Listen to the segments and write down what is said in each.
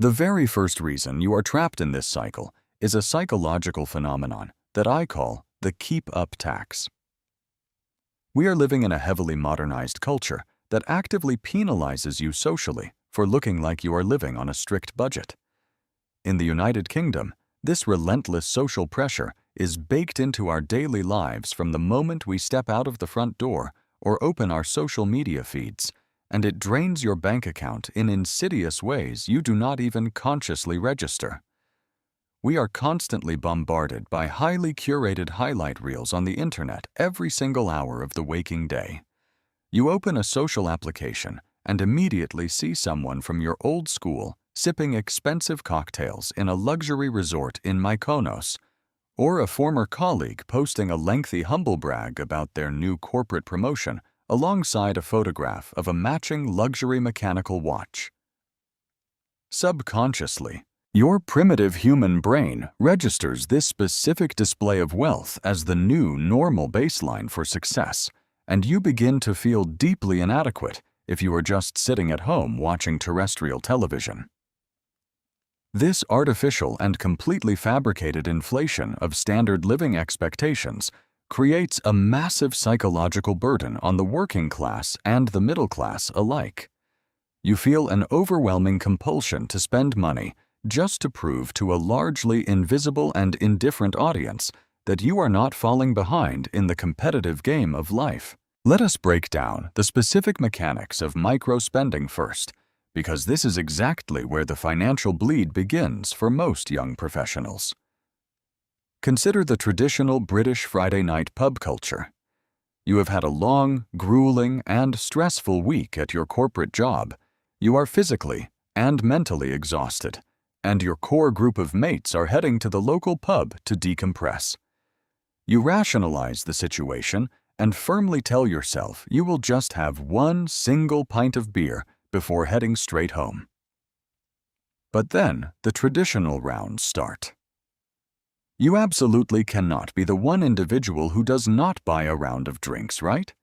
The very first reason you are trapped in this cycle is a psychological phenomenon that I call the keep-up tax. We are living in a heavily modernized culture that actively penalizes you socially for looking like you are living on a strict budget. In the United Kingdom, this relentless social pressure is baked into our daily lives from the moment we step out of the front door or open our social media feeds, and it drains your bank account in insidious ways you do not even consciously register. We are constantly bombarded by highly curated highlight reels on the internet every single hour of the waking day. You open a social application and immediately see someone from your old school sipping expensive cocktails in a luxury resort in Mykonos, or a former colleague posting a lengthy humble brag about their new corporate promotion alongside a photograph of a matching luxury mechanical watch. Subconsciously, your primitive human brain registers this specific display of wealth as the new normal baseline for success, and you begin to feel deeply inadequate if you are just sitting at home watching terrestrial television. This artificial and completely fabricated inflation of standard living expectations creates a massive psychological burden on the working class and the middle class alike. You feel an overwhelming compulsion to spend money just to prove to a largely invisible and indifferent audience that you are not falling behind in the competitive game of life. Let us break down the specific mechanics of micro-spending first, because this is exactly where the financial bleed begins for most young professionals. Consider the traditional British Friday night pub culture. You have had a long, grueling, and stressful week at your corporate job. You are physically and mentally exhausted, and your core group of mates are heading to the local pub to decompress. You rationalize the situation and firmly tell yourself you will just have one single pint of beer before heading straight home. But then the traditional rounds start. You absolutely cannot be the one individual who does not buy a round of drinks, right?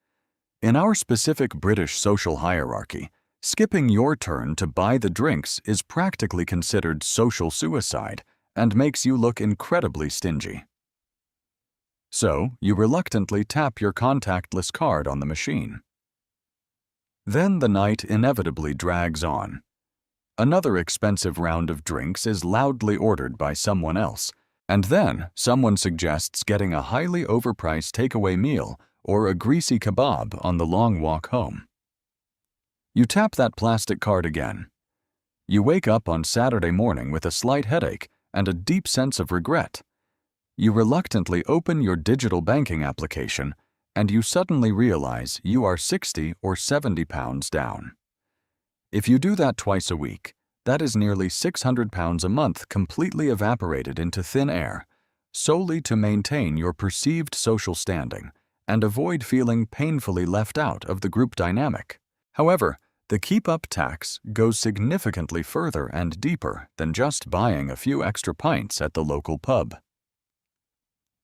In our specific British social hierarchy, skipping your turn to buy the drinks is practically considered social suicide and makes you look incredibly stingy. So, you reluctantly tap your contactless card on the machine. Then the night inevitably drags on. Another expensive round of drinks is loudly ordered by someone else, and then someone suggests getting a highly overpriced takeaway meal or a greasy kebab on the long walk home. You tap that plastic card again. You wake up on Saturday morning with a slight headache and a deep sense of regret. You reluctantly open your digital banking application, and you suddenly realize you are 60 or 70 pounds down. If you do that twice a week, that is nearly 600 pounds a month completely evaporated into thin air, solely to maintain your perceived social standing and avoid feeling painfully left out of the group dynamic. However, the keep-up tax goes significantly further and deeper than just buying a few extra pints at the local pub.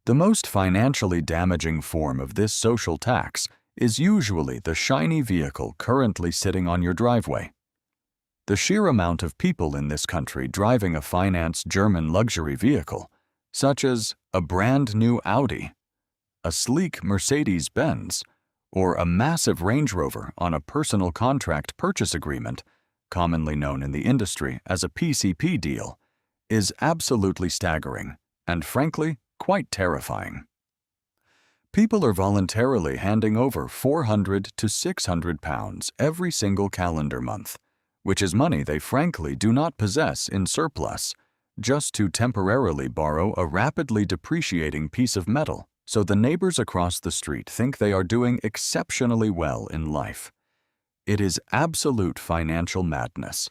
The most financially damaging form of this social tax is usually the shiny vehicle currently sitting on your driveway. The sheer amount of people in this country driving a financed German luxury vehicle, such as a brand new Audi, a sleek Mercedes-Benz, or a massive Range Rover on a personal contract purchase agreement, commonly known in the industry as a PCP deal, is absolutely staggering and, frankly, quite terrifying. People are voluntarily handing over 400 to 600 pounds every single calendar month, which is money they frankly do not possess in surplus, just to temporarily borrow a rapidly depreciating piece of metal so the neighbors across the street think they are doing exceptionally well in life. It is absolute financial madness.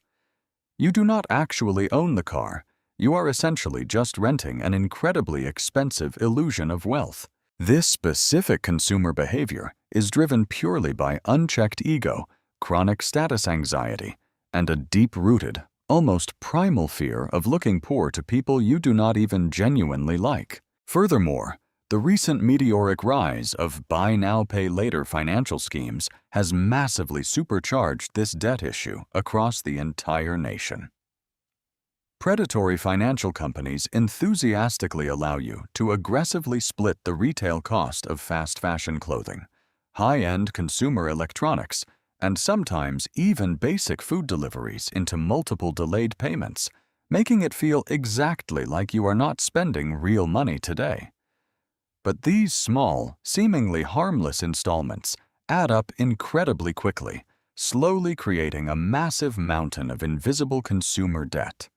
You do not actually own the car. You are essentially just renting an incredibly expensive illusion of wealth. This specific consumer behavior is driven purely by unchecked ego, chronic status anxiety, and a deep-rooted, almost primal fear of looking poor to people you do not even genuinely like. Furthermore, the recent meteoric rise of buy now, pay later financial schemes has massively supercharged this debt issue across the entire nation. Predatory financial companies enthusiastically allow you to aggressively split the retail cost of fast fashion clothing, high-end consumer electronics, and sometimes even basic food deliveries into multiple delayed payments, making it feel exactly like you are not spending real money today. But these small, seemingly harmless installments add up incredibly quickly, slowly creating a massive mountain of invisible consumer debt.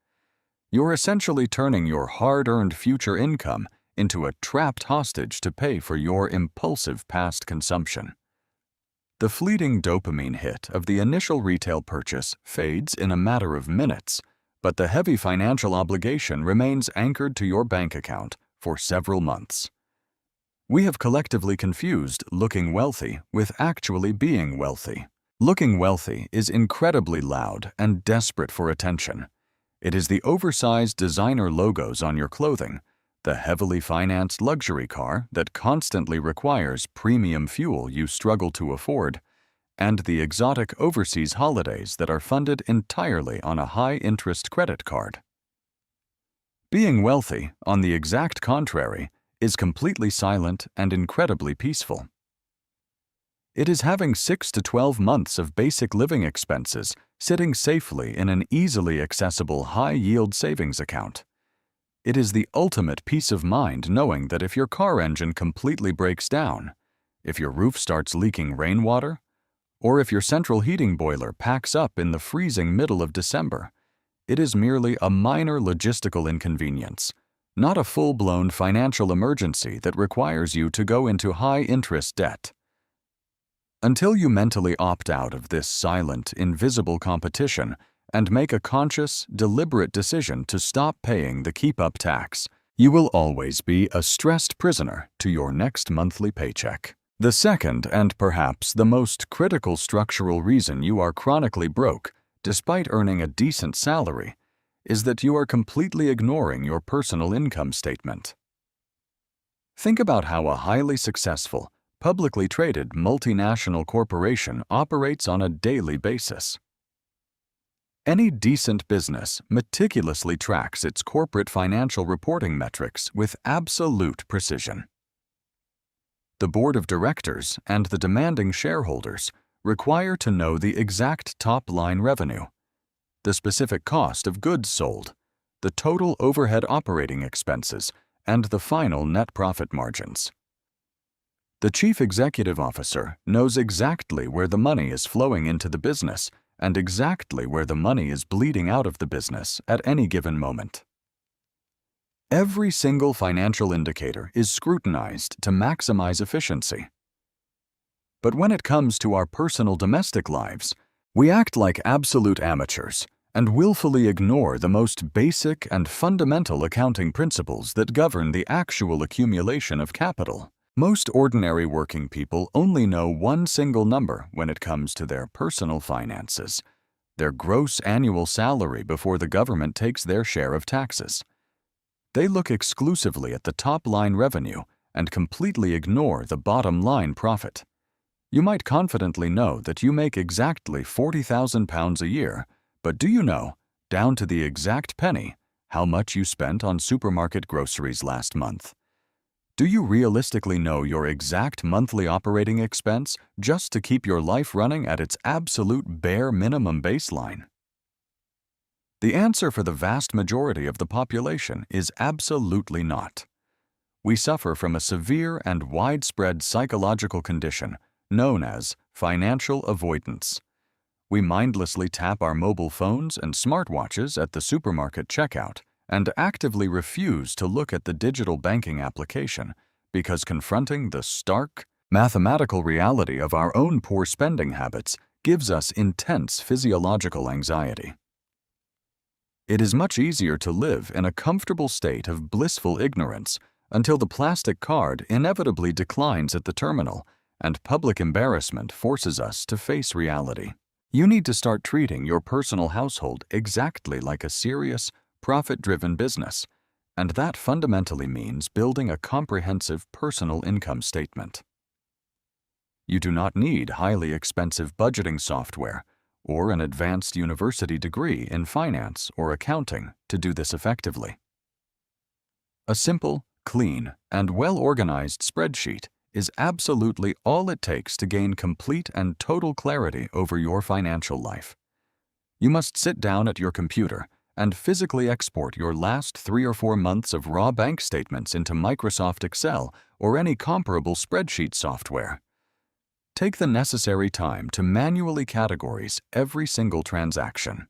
You're essentially turning your hard-earned future income into a trapped hostage to pay for your impulsive past consumption. The fleeting dopamine hit of the initial retail purchase fades in a matter of minutes, but the heavy financial obligation remains anchored to your bank account for several months. We have collectively confused looking wealthy with actually being wealthy. Looking wealthy is incredibly loud and desperate for attention. It is the oversized designer logos on your clothing, the heavily financed luxury car that constantly requires premium fuel you struggle to afford, and the exotic overseas holidays that are funded entirely on a high-interest credit card. Being wealthy, on the exact contrary, is completely silent and incredibly peaceful. It is having 6 to 12 months of basic living expenses sitting safely in an easily accessible high-yield savings account. It is the ultimate peace of mind knowing that if your car engine completely breaks down, if your roof starts leaking rainwater, or if your central heating boiler packs up in the freezing middle of December, it is merely a minor logistical inconvenience, not a full-blown financial emergency that requires you to go into high-interest debt. Until you mentally opt out of this silent, invisible competition and make a conscious, deliberate decision to stop paying the keep-up tax, you will always be a stressed prisoner to your next monthly paycheck. The second and perhaps the most critical structural reason you are chronically broke, despite earning a decent salary, is that you are completely ignoring your personal income statement. Think about how a highly successful, publicly traded multinational corporation operates on a daily basis. Any decent business meticulously tracks its corporate financial reporting metrics with absolute precision. The board of directors and the demanding shareholders require to know the exact top-line revenue, the specific cost of goods sold, the total overhead operating expenses, and the final net profit margins. The chief executive officer knows exactly where the money is flowing into the business and exactly where the money is bleeding out of the business at any given moment. Every single financial indicator is scrutinized to maximize efficiency. But when it comes to our personal domestic lives, we act like absolute amateurs and willfully ignore the most basic and fundamental accounting principles that govern the actual accumulation of capital. Most ordinary working people only know one single number when it comes to their personal finances, their gross annual salary before the government takes their share of taxes. They look exclusively at the top-line revenue and completely ignore the bottom-line profit. You might confidently know that you make exactly £40,000 a year, but do you know, down to the exact penny, how much you spent on supermarket groceries last month? Do you realistically know your exact monthly operating expense just to keep your life running at its absolute bare minimum baseline? The answer for the vast majority of the population is absolutely not. We suffer from a severe and widespread psychological condition known as financial avoidance. We mindlessly tap our mobile phones and smartwatches at the supermarket checkout and actively refuse to look at the digital banking application because confronting the stark, mathematical reality of our own poor spending habits gives us intense physiological anxiety. It is much easier to live in a comfortable state of blissful ignorance until the plastic card inevitably declines at the terminal and public embarrassment forces us to face reality. You need to start treating your personal household exactly like a serious, profit-driven business, and that fundamentally means building a comprehensive personal income statement. You do not need highly expensive budgeting software or an advanced university degree in finance or accounting to do this effectively. A simple, clean, and well-organized spreadsheet is absolutely all it takes to gain complete and total clarity over your financial life. You must sit down at your computer and physically export your last 3 or 4 months of raw bank statements into Microsoft Excel or any comparable spreadsheet software. Take the necessary time to manually categorize every single transaction.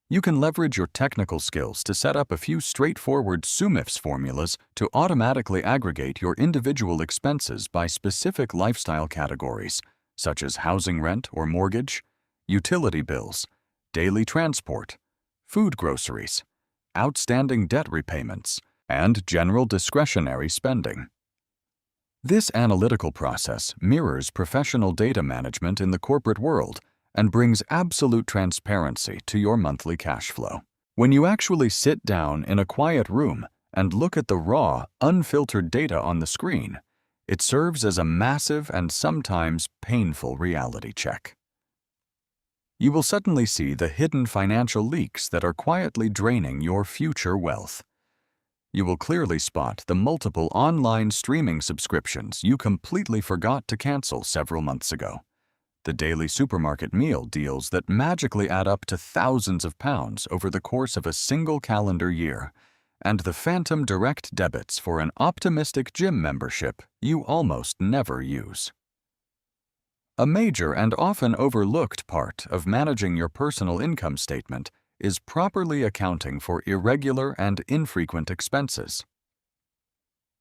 You can leverage your technical skills to set up a few straightforward SUMIFS formulas to automatically aggregate your individual expenses by specific lifestyle categories, such as housing rent or mortgage, utility bills, daily transport, food groceries, outstanding debt repayments, and general discretionary spending. This analytical process mirrors professional data management in the corporate world and brings absolute transparency to your monthly cash flow. When you actually sit down in a quiet room and look at the raw, unfiltered data on the screen, it serves as a massive and sometimes painful reality check. You will suddenly see the hidden financial leaks that are quietly draining your future wealth. You will clearly spot the multiple online streaming subscriptions you completely forgot to cancel several months ago, the daily supermarket meal deals that magically add up to thousands of pounds over the course of a single calendar year, and the phantom direct debits for an optimistic gym membership you almost never use. A major and often overlooked part of managing your personal income statement is properly accounting for irregular and infrequent expenses.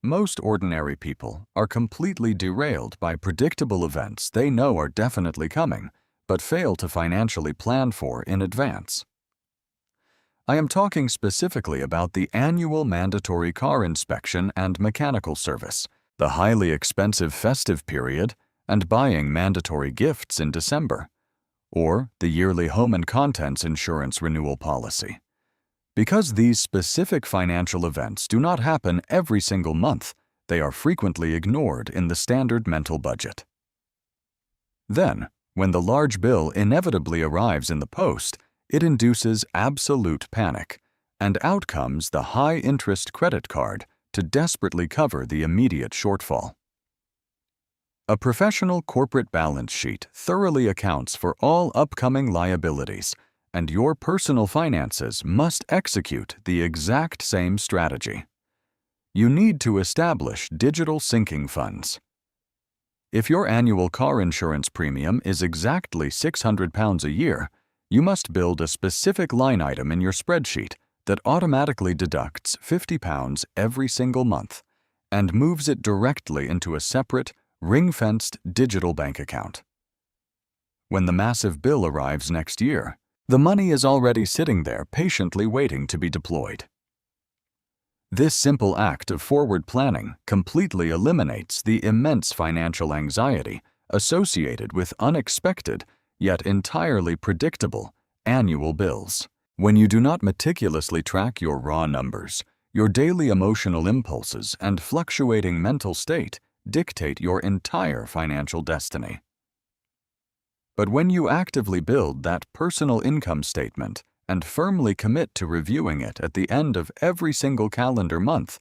Most ordinary people are completely derailed by predictable events they know are definitely coming, but fail to financially plan for in advance. I am talking specifically about the annual mandatory car inspection and mechanical service, the highly expensive festive period, and buying mandatory gifts in December, or the yearly home and contents insurance renewal policy. Because these specific financial events do not happen every single month, they are frequently ignored in the standard mental budget. Then, when the large bill inevitably arrives in the post, it induces absolute panic, and out comes the high-interest credit card to desperately cover the immediate shortfall. A professional corporate balance sheet thoroughly accounts for all upcoming liabilities, and your personal finances must execute the exact same strategy. You need to establish digital sinking funds. If your annual car insurance premium is exactly £600 a year, you must build a specific line item in your spreadsheet that automatically deducts £50 every single month and moves it directly into a separate, ring-fenced digital bank account. When the massive bill arrives next year, the money is already sitting there patiently waiting to be deployed. This simple act of forward planning completely eliminates the immense financial anxiety associated with unexpected, yet entirely predictable, annual bills. When you do not meticulously track your raw numbers, your daily emotional impulses and fluctuating mental state dictate your entire financial destiny. But when you actively build that personal income statement and firmly commit to reviewing it at the end of every single calendar month,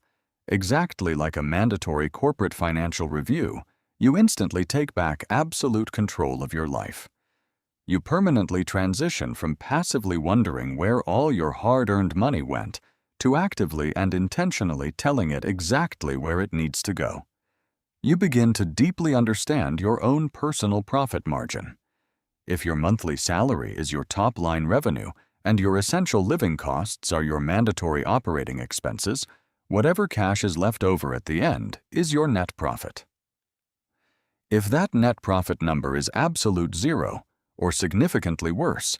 exactly like a mandatory corporate financial review, you instantly take back absolute control of your life. You permanently transition from passively wondering where all your hard-earned money went to actively and intentionally telling it exactly where it needs to go. You begin to deeply understand your own personal profit margin. If your monthly salary is your top-line revenue and your essential living costs are your mandatory operating expenses, whatever cash is left over at the end is your net profit. If that net profit number is absolute zero, or significantly worse,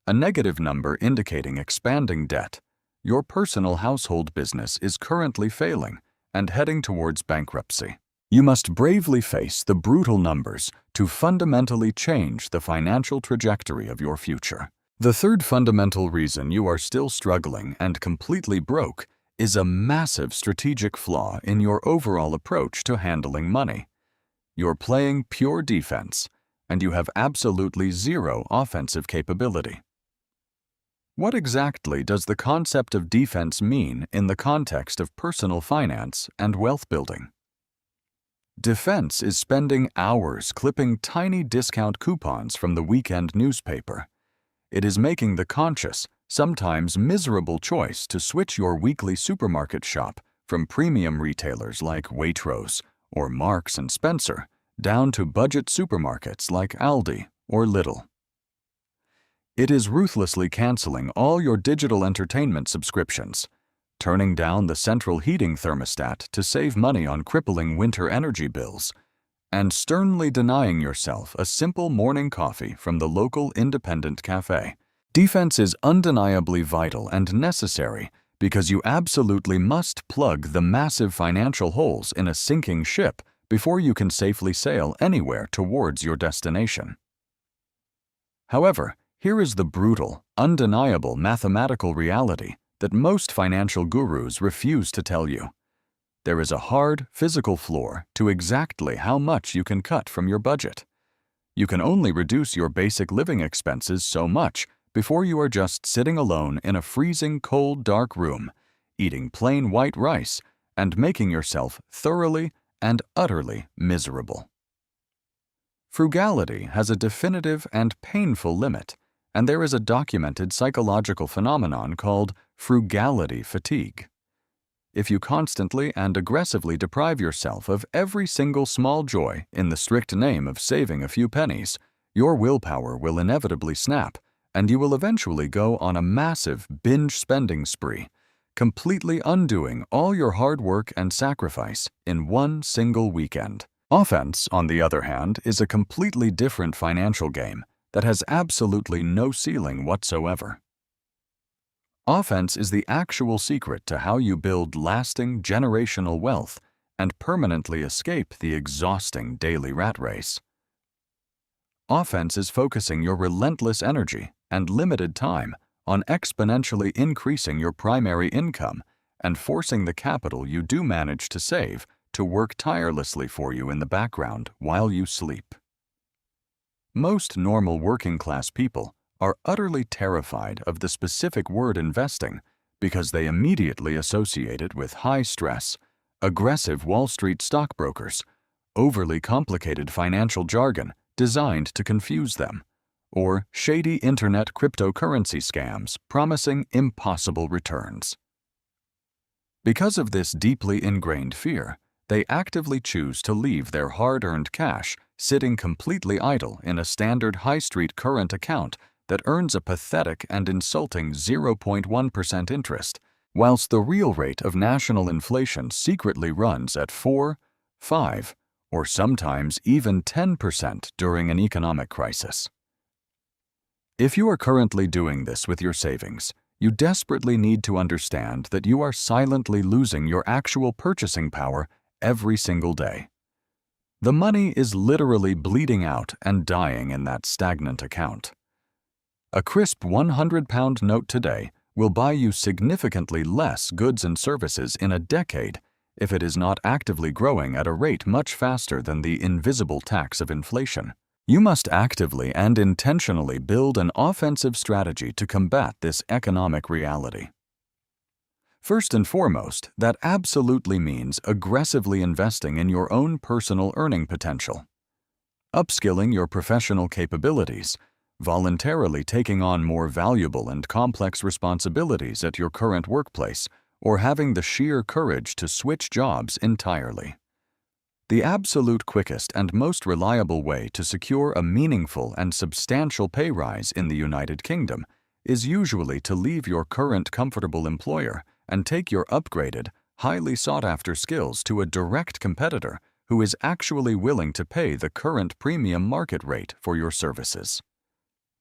a negative number indicating expanding debt, your personal household business is currently failing and heading towards bankruptcy. You must bravely face the brutal numbers to fundamentally change the financial trajectory of your future. The third fundamental reason you are still struggling and completely broke is a massive strategic flaw in your overall approach to handling money. You're playing pure defense, and you have absolutely zero offensive capability. What exactly does the concept of defense mean in the context of personal finance and wealth building? Defense is spending hours clipping tiny discount coupons from the weekend newspaper. It is making the conscious, sometimes miserable choice to switch your weekly supermarket shop from premium retailers like Waitrose or Marks & Spencer down to budget supermarkets like Aldi or Lidl. It is ruthlessly canceling all your digital entertainment subscriptions, turning down the central heating thermostat to save money on crippling winter energy bills, and sternly denying yourself a simple morning coffee from the local independent cafe. Defense is undeniably vital and necessary because you absolutely must plug the massive financial holes in a sinking ship before you can safely sail anywhere towards your destination. However, here is the brutal, undeniable mathematical reality that most financial gurus refuse to tell you. There is a hard, physical floor to exactly how much you can cut from your budget. You can only reduce your basic living expenses so much before you are just sitting alone in a freezing cold dark room, eating plain white rice and making yourself thoroughly and utterly miserable. Frugality has a definitive and painful limit, and there is a documented psychological phenomenon called frugality fatigue. If you constantly and aggressively deprive yourself of every single small joy in the strict name of saving a few pennies, your willpower will inevitably snap, and you will eventually go on a massive binge spending spree, completely undoing all your hard work and sacrifice in one single weekend. Offense, on the other hand, is a completely different financial game that has absolutely no ceiling whatsoever. Offense is the actual secret to how you build lasting generational wealth and permanently escape the exhausting daily rat race. Offense is focusing your relentless energy and limited time on exponentially increasing your primary income and forcing the capital you do manage to save to work tirelessly for you in the background while you sleep. Most normal working-class people are utterly terrified of the specific word investing because they immediately associate it with high stress, aggressive Wall Street stockbrokers, overly complicated financial jargon designed to confuse them, or shady internet cryptocurrency scams promising impossible returns. Because of this deeply ingrained fear, they actively choose to leave their hard-earned cash sitting completely idle in a standard high street current account that earns a pathetic and insulting 0.1% interest, whilst the real rate of national inflation secretly runs at 4, 5, or sometimes even 10% during an economic crisis. If you are currently doing this with your savings, you desperately need to understand that you are silently losing your actual purchasing power every single day. The money is literally bleeding out and dying in that stagnant account. A crisp £100 note today will buy you significantly less goods and services in a decade if it is not actively growing at a rate much faster than the invisible tax of inflation. You must actively and intentionally build an offensive strategy to combat this economic reality. First and foremost, that absolutely means aggressively investing in your own personal earning potential. Upskilling your professional capabilities, voluntarily taking on more valuable and complex responsibilities at your current workplace, or having the sheer courage to switch jobs entirely. The absolute quickest and most reliable way to secure a meaningful and substantial pay rise in the United Kingdom is usually to leave your current comfortable employer and take your upgraded, highly sought-after skills to a direct competitor who is actually willing to pay the current premium market rate for your services.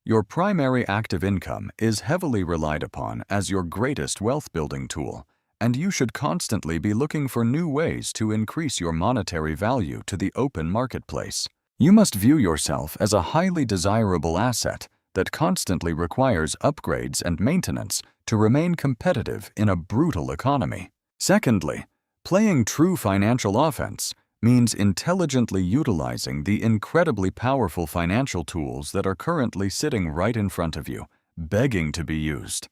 Your primary active income is heavily relied upon as your greatest wealth-building tool, and you should constantly be looking for new ways to increase your monetary value to the open marketplace. You must view yourself as a highly desirable asset that constantly requires upgrades and maintenance to remain competitive in a brutal economy. Secondly, playing true financial offense means intelligently utilizing the incredibly powerful financial tools that are currently sitting right in front of you, begging to be used.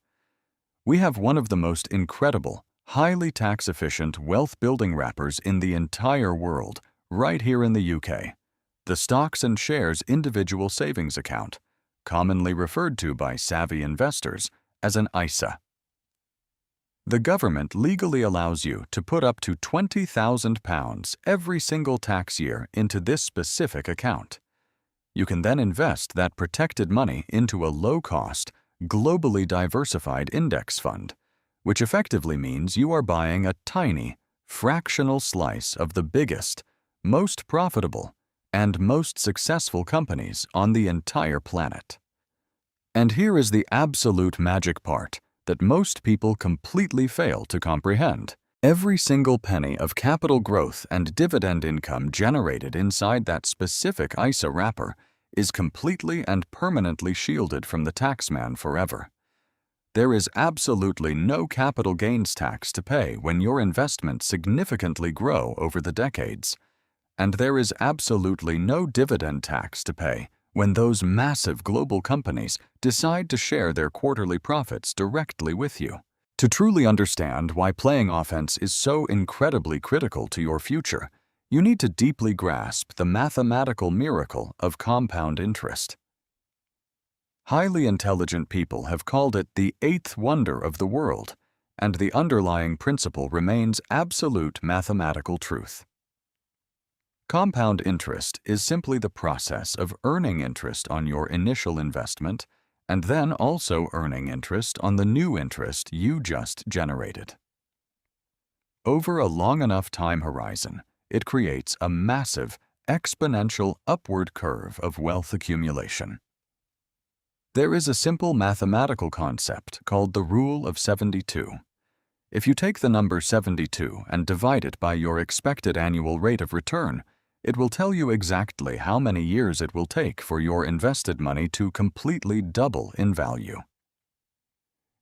We have one of the most incredible, highly tax-efficient wealth-building wrappers in the entire world, right here in the UK, the Stocks and Shares Individual Savings Account, commonly referred to by savvy investors as an ISA. The government legally allows you to put up to £20,000 every single tax year into this specific account. You can then invest that protected money into a low-cost, globally diversified index fund, which effectively means you are buying a tiny, fractional slice of the biggest, most profitable, and most successful companies on the entire planet. And here is the absolute magic part that most people completely fail to comprehend. Every single penny of capital growth and dividend income generated inside that specific ISA wrapper is completely and permanently shielded from the taxman forever. There is absolutely no capital gains tax to pay when your investments significantly grow over the decades. And there is absolutely no dividend tax to pay when those massive global companies decide to share their quarterly profits directly with you. To truly understand why playing offense is so incredibly critical to your future, you need to deeply grasp the mathematical miracle of compound interest. Highly intelligent people have called it the eighth wonder of the world, and the underlying principle remains absolute mathematical truth. Compound interest is simply the process of earning interest on your initial investment and then also earning interest on the new interest you just generated. Over a long enough time horizon, it creates a massive, exponential upward curve of wealth accumulation. There is a simple mathematical concept called the Rule of 72. If you take the number 72 and divide it by your expected annual rate of return, it will tell you exactly how many years it will take for your invested money to completely double in value.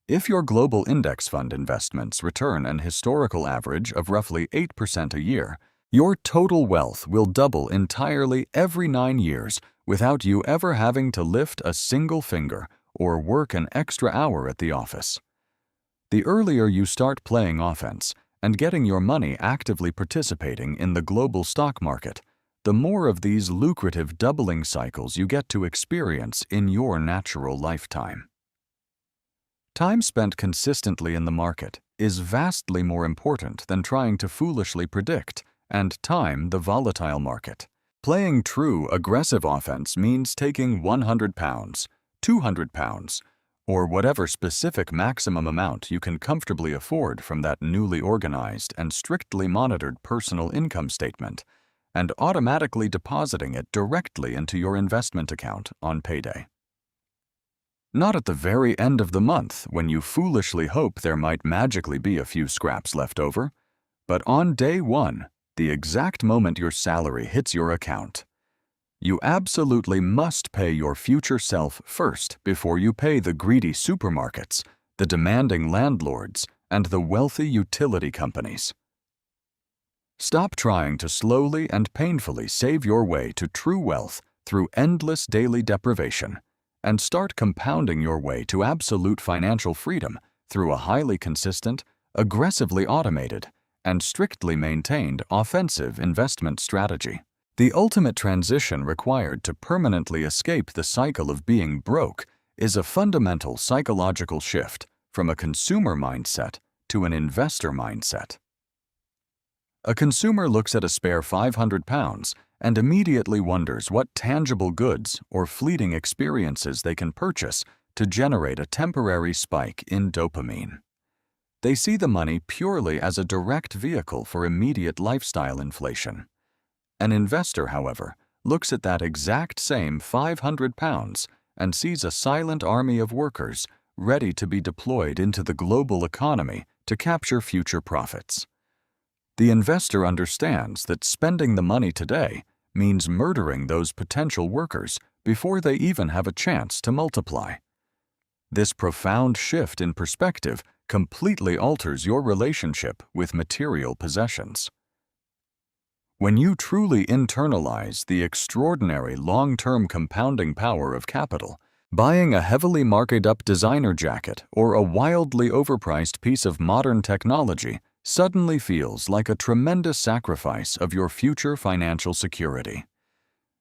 If your global index fund investments return an historical average of roughly 8% a year, your total wealth will double entirely every 9 years without you ever having to lift a single finger or work an extra hour at the office. The earlier you start playing offense and getting your money actively participating in the global stock market, the more of these lucrative doubling cycles you get to experience in your natural lifetime. Time spent consistently in the market is vastly more important than trying to foolishly predict and time the volatile market. Playing true aggressive offense means taking £100, £200, or whatever specific maximum amount you can comfortably afford from that newly organized and strictly monitored personal income statement, and automatically depositing it directly into your investment account on payday. Not at the very end of the month when you foolishly hope there might magically be a few scraps left over, but on day one, the exact moment your salary hits your account. You absolutely must pay your future self first before you pay the greedy supermarkets, the demanding landlords, and the wealthy utility companies. Stop trying to slowly and painfully save your way to true wealth through endless daily deprivation, and start compounding your way to absolute financial freedom through a highly consistent, aggressively automated, and strictly maintained offensive investment strategy. The ultimate transition required to permanently escape the cycle of being broke is a fundamental psychological shift from a consumer mindset to an investor mindset. A consumer looks at a spare £500 and immediately wonders what tangible goods or fleeting experiences they can purchase to generate a temporary spike in dopamine. They see the money purely as a direct vehicle for immediate lifestyle inflation. An investor, however, looks at that exact same £500 and sees a silent army of workers ready to be deployed into the global economy to capture future profits. The investor understands that spending the money today means murdering those potential workers before they even have a chance to multiply. This profound shift in perspective completely alters your relationship with material possessions. When you truly internalize the extraordinary long-term compounding power of capital, buying a heavily marketed-up designer jacket or a wildly overpriced piece of modern technology suddenly feels like a tremendous sacrifice of your future financial security.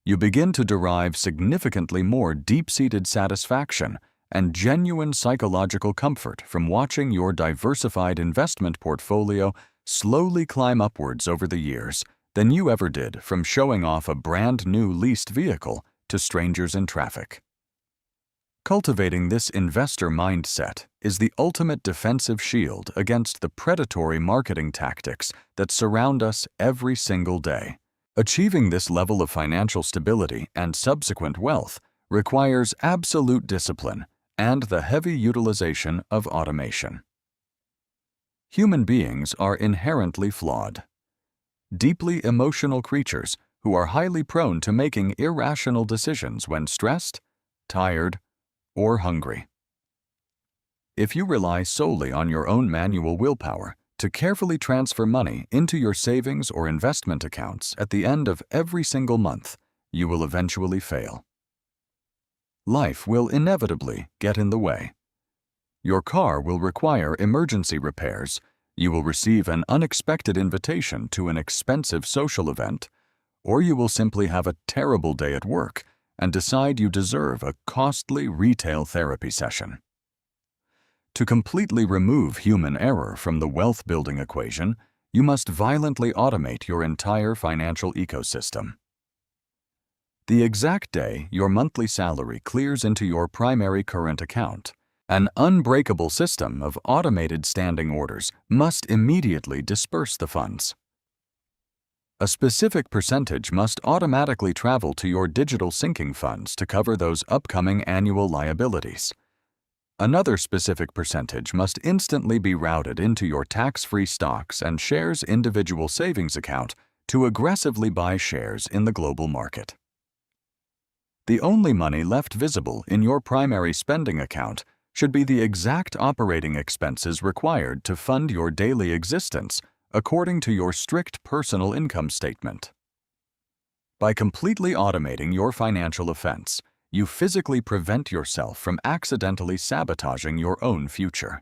You begin to derive significantly more deep-seated satisfaction and genuine psychological comfort from watching your diversified investment portfolio slowly climb upwards over the years than you ever did from showing off a brand new leased vehicle to strangers in traffic. Cultivating this investor mindset is the ultimate defensive shield against the predatory marketing tactics that surround us every single day. Achieving this level of financial stability and subsequent wealth requires absolute discipline and the heavy utilization of automation. Human beings are inherently flawed. Deeply emotional creatures who are highly prone to making irrational decisions when stressed, tired, or hungry. If you rely solely on your own manual willpower to carefully transfer money into your savings or investment accounts at the end of every single month, you will eventually fail. Life will inevitably get in the way. Your car will require emergency repairs, you will receive an unexpected invitation to an expensive social event, or you will simply have a terrible day at work and decide you deserve a costly retail therapy session. To completely remove human error from the wealth-building equation, you must violently automate your entire financial ecosystem. The exact day your monthly salary clears into your primary current account, an unbreakable system of automated standing orders must immediately disperse the funds. A specific percentage must automatically travel to your digital sinking funds to cover those upcoming annual liabilities. Another specific percentage must instantly be routed into your tax-free stocks and shares individual savings account to aggressively buy shares in the global market. The only money left visible in your primary spending account should be the exact operating expenses required to fund your daily existence according to your strict personal income statement. By completely automating your financial offense, you physically prevent yourself from accidentally sabotaging your own future.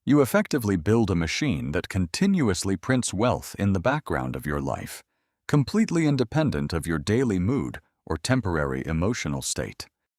You effectively build a machine that continuously prints wealth in the background of your life, completely independent of your daily mood or temporary emotional state.